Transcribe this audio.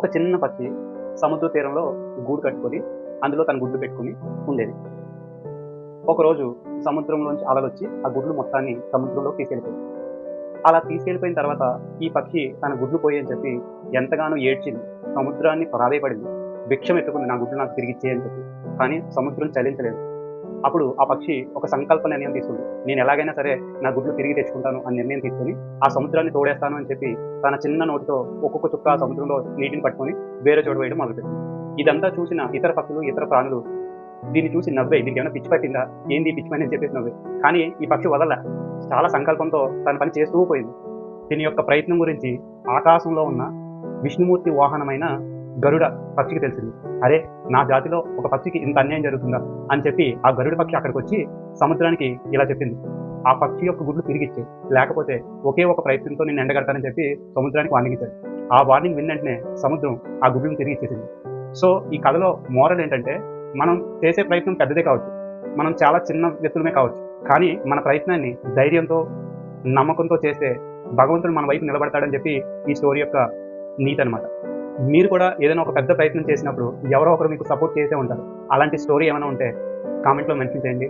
ఒక చిన్న పక్షి సముద్ర తీరంలో గూడు కట్టుకొని అందులో తన గుడ్లు పెట్టుకొని ఉండేది. ఒకరోజు సముద్రంలోంచి అలలొచ్చి ఆ గుడ్లు మొత్తాన్ని సముద్రంలోకి తీసుకెళ్ళిపోయాయి. అలా తీసుకెళ్ళిపోయిన తర్వాత ఈ పక్షి తన గుడ్లు పోయి అని చెప్పి ఎంతగానో ఏడ్చింది. సముద్రాన్ని ప్రాధేయపడింది. భిక్షం ఎత్తుకుంది, నా గుడ్లు నాకు తిరిగిచ్చేయి అని చెప్పి. కానీ సముద్రం చలించలేదు. అప్పుడు ఆ పక్షి ఒక సంకల్ప నిర్ణయం తీసుకుంది. నేను ఎలాగైనా సరే నా గుడ్లు తిరిగి తెచ్చుకుంటాను అని నిర్ణయం తీసుకొని ఆ సముద్రాన్ని తోడేస్తాను అని చెప్పి తన చిన్న నోటితో ఒక్కొక్క చుక్క ఆ సముద్రంలో నీటిని పట్టుకొని వేరే చోట వేయడం మొదలుపెట్టింది. ఇదంతా చూసిన ఇతర పక్షులు, ఇతర ప్రాణులు దీన్ని చూసి నవ్వాయి. దీనికేమైనా పిచ్చి పట్టిందా? ఏంది ఈ పిచ్చి పని అని చెప్పేసి నవ్వాయి. కానీ ఈ పక్షి వదలలా. చాలా సంకల్పంతో తన పని చేస్తూ పోయింది. దీని యొక్క ప్రయత్నం గురించి ఆకాశంలో ఉన్న విష్ణుమూర్తి వాహనమైన గరుడ పక్షికి తెలిసింది. అరే! నా జాతిలో ఒక పక్షికి ఇంత అన్యాయం జరుగుతుందా అని చెప్పి ఆ గరుడ పక్షి అక్కడికొచ్చి సముద్రానికి ఇలా చెప్పింది. ఆ పక్షి యొక్క గుడ్లు తిరిగిచ్చేయి. లేకపోతే ఒకే ఒక ప్రయత్నంతో నిన్ను ఎండగడతానని చెప్పి సముద్రానికి వార్నింగ్ ఇచ్చాడు. ఆ వార్నింగ్ విన్న వెంటనే సముద్రం ఆ గుడ్లను తిరిగిచ్చేసింది. సో ఈ కథలో మోరల్ ఏంటంటే, మనం చేసే ప్రయత్నం పెద్దదే కావచ్చు. మనం చాలా చిన్న వ్యక్తులమే కావచ్చు. కానీ మన ప్రయత్నాన్ని ధైర్యంతో, నమ్మకంతో చేస్తే భగవంతుడు మన వైపు నిలబడతాడని చెప్పి ఈ స్టోరీ యొక్క నీతి అనమాట. మీరు కూడా ఏదైనా ఒక పెద్ద ప్రయత్నం చేసినప్పుడు ఎవరో ఒకరు మీకు సపోర్ట్ చేసే ఉంటారు. అలాంటి స్టోరీ ఏమైనా ఉంటే కామెంట్‌లో మెన్షన్ చేయండి.